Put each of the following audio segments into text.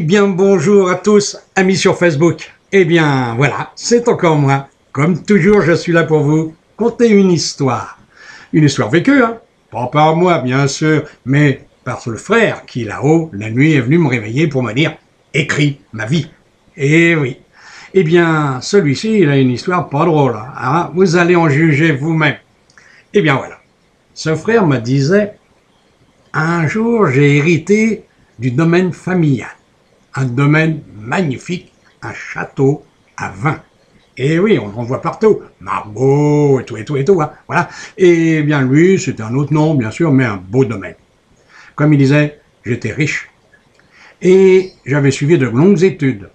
Bien bonjour à tous, amis sur Facebook. Eh bien voilà, c'est encore moi. Comme toujours, je suis là pour vous conter une histoire. Une histoire vécue, hein. Pas par moi, bien sûr, mais par le frère qui, là-haut, la nuit, est venu me réveiller pour me dire « Écris ma vie ». Eh oui. Eh bien, celui-ci, il a une histoire pas drôle, hein. Vous allez en juger vous-même. Eh bien voilà. Ce frère me disait « Un jour, j'ai hérité du domaine familial. Un domaine magnifique, un château à vin. » Et oui, on en voit partout. Margaux, et tout, hein. Voilà. Et bien lui, c'était un autre nom, bien sûr, mais un beau domaine. Comme il disait, j'étais riche. Et j'avais suivi de longues études.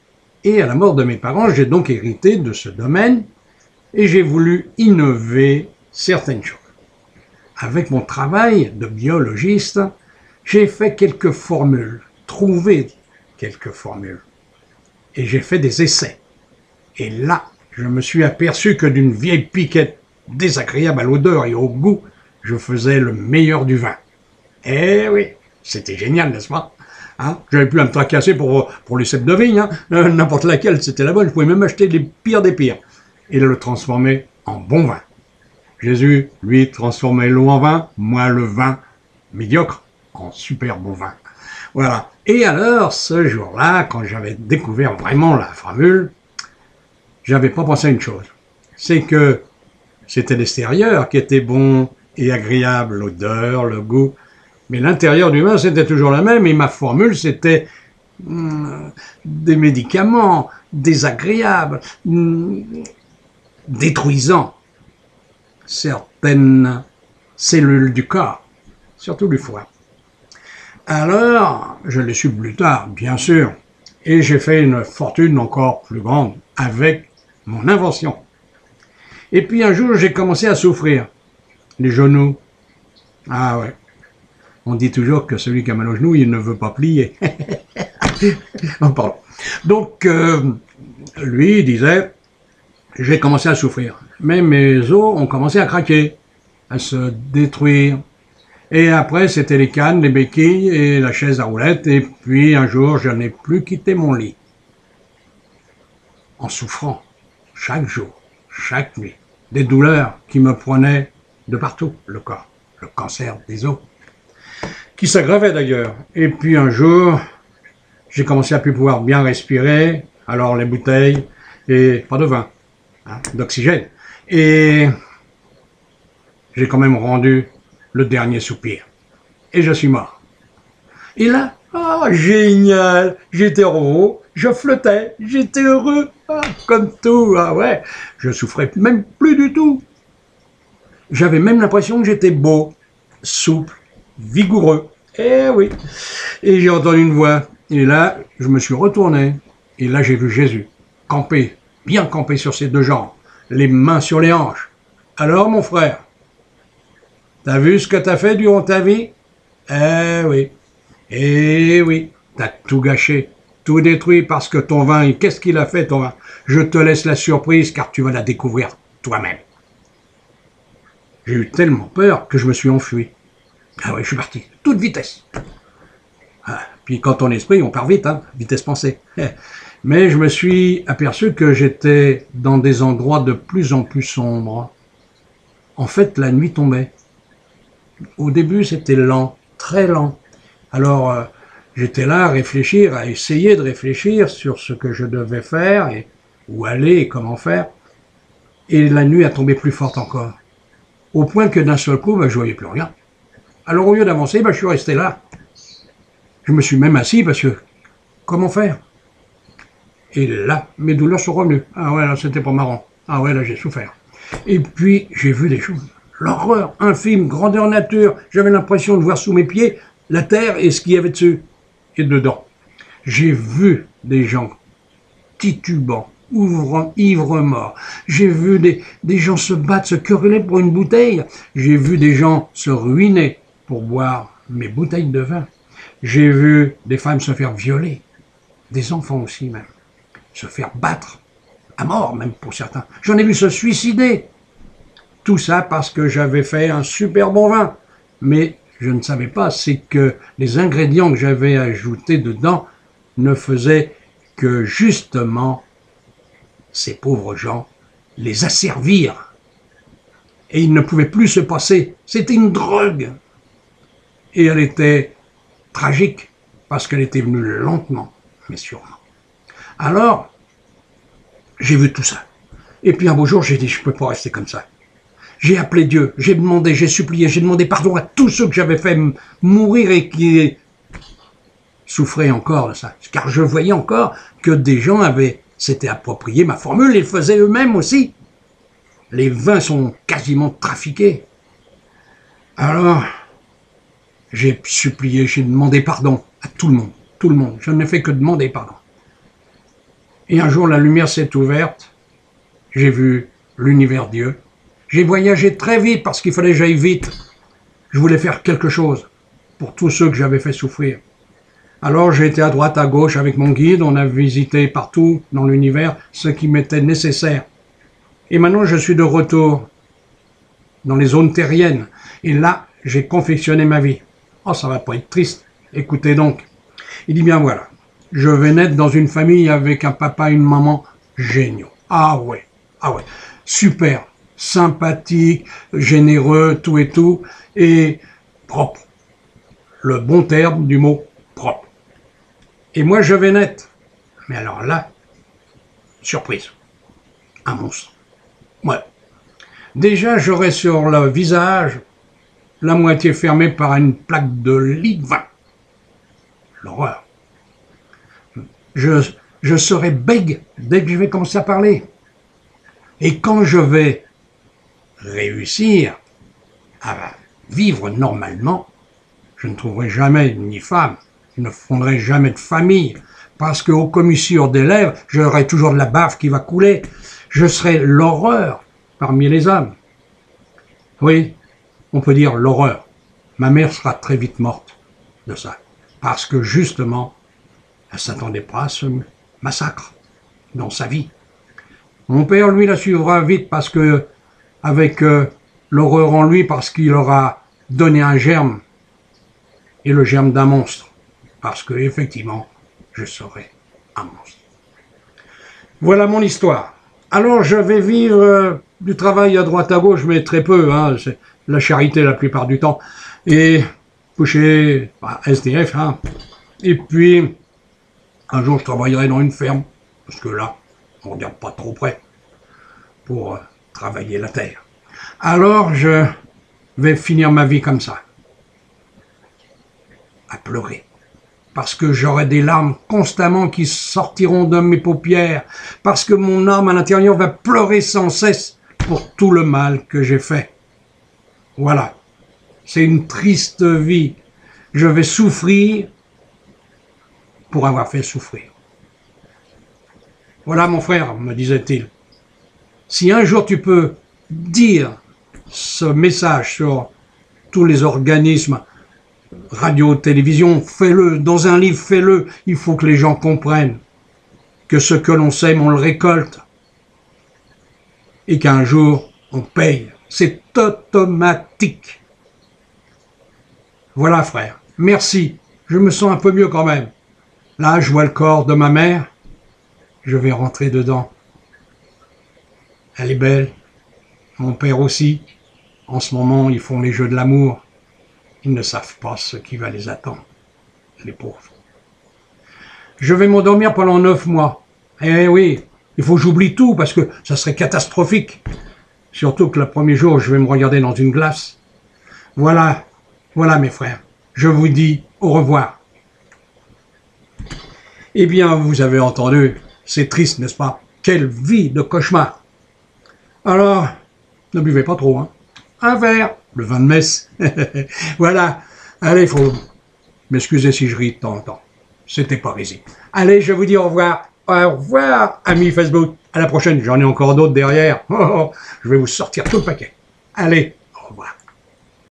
Et à la mort de mes parents, j'ai donc hérité de ce domaine et j'ai voulu innover certaines choses. Avec mon travail de biologiste, j'ai fait quelques formules, trouvé quelques formules. Et j'ai fait des essais. Et là, je me suis aperçu que d'une vieille piquette désagréable à l'odeur et au goût, je faisais le meilleur du vin. Eh oui, c'était génial, n'est-ce pas, hein? J'avais plus à me tracasser pour les cèpes de vigne, hein. N'importe laquelle, c'était la bonne. Je pouvais même acheter les pires des pires et le transformer en bon vin. Jésus, lui, transformait l'eau en vin, moi le vin médiocre en super bon vin. Voilà. Et alors, ce jour-là, quand j'avais découvert vraiment la formule, j'avais pas pensé à une chose. C'est que c'était l'extérieur qui était bon et agréable, l'odeur, le goût. Mais l'intérieur du vin, c'était toujours la même. Et ma formule, c'était des médicaments désagréables, détruisant certaines cellules du corps, surtout du foie. Alors, je l'ai su plus tard, bien sûr, et j'ai fait une fortune encore plus grande avec mon invention. Et puis un jour, j'ai commencé à souffrir. Les genoux. Ah ouais. On dit toujours que celui qui a mal aux genoux, il ne veut pas plier. Oh, pardon. Donc, lui, il disait, j'ai commencé à souffrir. Mais mes os ont commencé à craquer, à se détruire. Et après, c'était les cannes, les béquilles et la chaise à roulettes. Et puis, un jour, je n'ai plus quitté mon lit. En souffrant, chaque jour, chaque nuit. Des douleurs qui me prenaient de partout, le corps. Le cancer des os. Qui s'aggravait d'ailleurs. Et puis, un jour, j'ai commencé à plus pouvoir bien respirer. Alors, les bouteilles, et pas de vin, hein, d'oxygène. Et j'ai quand même rendu le dernier soupir. Et je suis mort. Et là, oh, génial, j'étais heureux, je flottais, j'étais heureux, comme tout, ah ouais, je souffrais même plus du tout. J'avais même l'impression que j'étais beau, souple, vigoureux. Eh oui. Et j'ai entendu une voix. Et là, je me suis retourné. Et là, j'ai vu Jésus, campé, bien campé sur ses deux jambes, les mains sur les hanches. Alors, mon frère, t'as vu ce que t'as fait durant ta vie? Eh oui, t'as tout gâché, tout détruit parce que ton vin, qu'est-ce qu'il a fait ton vin? Je te laisse la surprise car tu vas la découvrir toi-même. J'ai eu tellement peur que je me suis enfui. Ah ouais, je suis parti, toute vitesse. Ah, puis quand on esprit, on part vite, hein, vitesse pensée. Mais je me suis aperçu que j'étais dans des endroits de plus en plus sombres. En fait, la nuit tombait. Au début, c'était lent, très lent. Alors, j'étais là à réfléchir, à essayer de réfléchir sur ce que je devais faire, et où aller et comment faire. Et la nuit a tombé plus forte encore. Au point que d'un seul coup, je ne voyais plus rien. Alors, au lieu d'avancer, je suis resté là. Je me suis même assis parce que, comment faire? Et là, mes douleurs sont revenues. Ah ouais, là, c'était pas marrant. Ah ouais, là, j'ai souffert. Et puis, j'ai vu des choses. L'horreur, infime, grandeur nature. J'avais l'impression de voir sous mes pieds la terre et ce qu'il y avait dessus et dedans. J'ai vu des gens titubants, ivres morts. J'ai vu des gens se battre, se quereller pour une bouteille. J'ai vu des gens se ruiner pour boire mes bouteilles de vin. J'ai vu des femmes se faire violer, des enfants aussi même, se faire battre, à mort même pour certains. J'en ai vu se suicider. Tout ça parce que j'avais fait un super bon vin. Mais je ne savais pas, c'est que les ingrédients que j'avais ajoutés dedans ne faisait que justement, ces pauvres gens, les asservir. Et ils ne pouvaient plus se passer. C'était une drogue. Et elle était tragique, parce qu'elle était venue lentement, mais sûrement. Alors, j'ai vu tout ça. Et puis un beau jour, j'ai dit, je ne peux pas rester comme ça. J'ai appelé Dieu, j'ai demandé, j'ai supplié, j'ai demandé pardon à tous ceux que j'avais fait mourir et qui souffraient encore de ça. Car je voyais encore que des gens s'étaient approprié ma formule et le faisaient eux-mêmes aussi. Les vins sont quasiment trafiqués. Alors, j'ai supplié, j'ai demandé pardon à tout le monde. Tout le monde. Je n'ai fait que demander pardon. Et un jour, la lumière s'est ouverte. J'ai vu l'univers Dieu. J'ai voyagé très vite parce qu'il fallait que j'aille vite. Je voulais faire quelque chose pour tous ceux que j'avais fait souffrir. Alors j'ai été à droite, à gauche avec mon guide. On a visité partout dans l'univers ce qui m'était nécessaire. Et maintenant, je suis de retour dans les zones terriennes. Et là, j'ai confectionné ma vie. Oh, ça va pas être triste. Écoutez donc. Il dit bien voilà. Je vais naître dans une famille avec un papa et une maman géniaux. Ah ouais. Super. Sympathique, généreux, tout et tout, et propre. Le bon terme du mot propre. Et moi, je vais naître. Mais alors là, surprise. Un monstre. Ouais. Déjà, j'aurai sur le visage la moitié fermée par une plaque de lit de vin. L'horreur. Je serai bègue dès que je vais commencer à parler. Et quand je vais réussir à vivre normalement, je ne trouverai jamais ni femme, je ne fonderai jamais de famille, parce qu'aux commissures des lèvres, j'aurai toujours de la bave qui va couler. Je serai l'horreur parmi les hommes. Oui, on peut dire l'horreur. Ma mère sera très vite morte de ça, parce que justement, elle ne s'attendait pas à ce massacre dans sa vie. Mon père, lui, la suivra vite parce que, avec l'horreur en lui, parce qu'il aura donné un germe, et le germe d'un monstre, parce que, effectivement, je serai un monstre. Voilà mon histoire. Alors, je vais vivre du travail à droite à gauche, mais très peu, hein, c'est la charité la plupart du temps, et coucher SDF, hein. Et puis, un jour, je travaillerai dans une ferme, parce que là, on ne regarde pas trop près pour travailler la terre. Alors, je vais finir ma vie comme ça, à pleurer, parce que j'aurai des larmes constamment qui sortiront de mes paupières, parce que mon âme à l'intérieur va pleurer sans cesse pour tout le mal que j'ai fait. Voilà, c'est une triste vie. Je vais souffrir pour avoir fait souffrir. Voilà mon frère, me disait-il. Si un jour tu peux dire ce message sur tous les organismes, radio, télévision, fais-le. Dans un livre, fais-le. Il faut que les gens comprennent que ce que l'on sème, on le récolte. Et qu'un jour, on paye. C'est automatique. Voilà, frère. Merci. Je me sens un peu mieux quand même. Là, je vois le corps de ma mère. Je vais rentrer dedans. Elle est belle. Mon père aussi. En ce moment, ils font les jeux de l'amour. Ils ne savent pas ce qui va les attendre. Les pauvres. Je vais m'endormir pendant 9 mois. Eh oui, il faut que j'oublie tout parce que ça serait catastrophique. Surtout que le premier jour, je vais me regarder dans une glace. Voilà, voilà mes frères. Je vous dis au revoir. Eh bien, vous avez entendu, c'est triste, n'est-ce pas? Quelle vie de cauchemar! Alors, ne buvez pas trop, hein. Un verre, le vin de messe. Voilà. Allez, il faut m'excuser si je ris de temps en temps. C'était pas risible. Allez, je vous dis au revoir. Au revoir, amis Facebook. À la prochaine, j'en ai encore d'autres derrière. Je vais vous sortir tout le paquet. Allez, au revoir.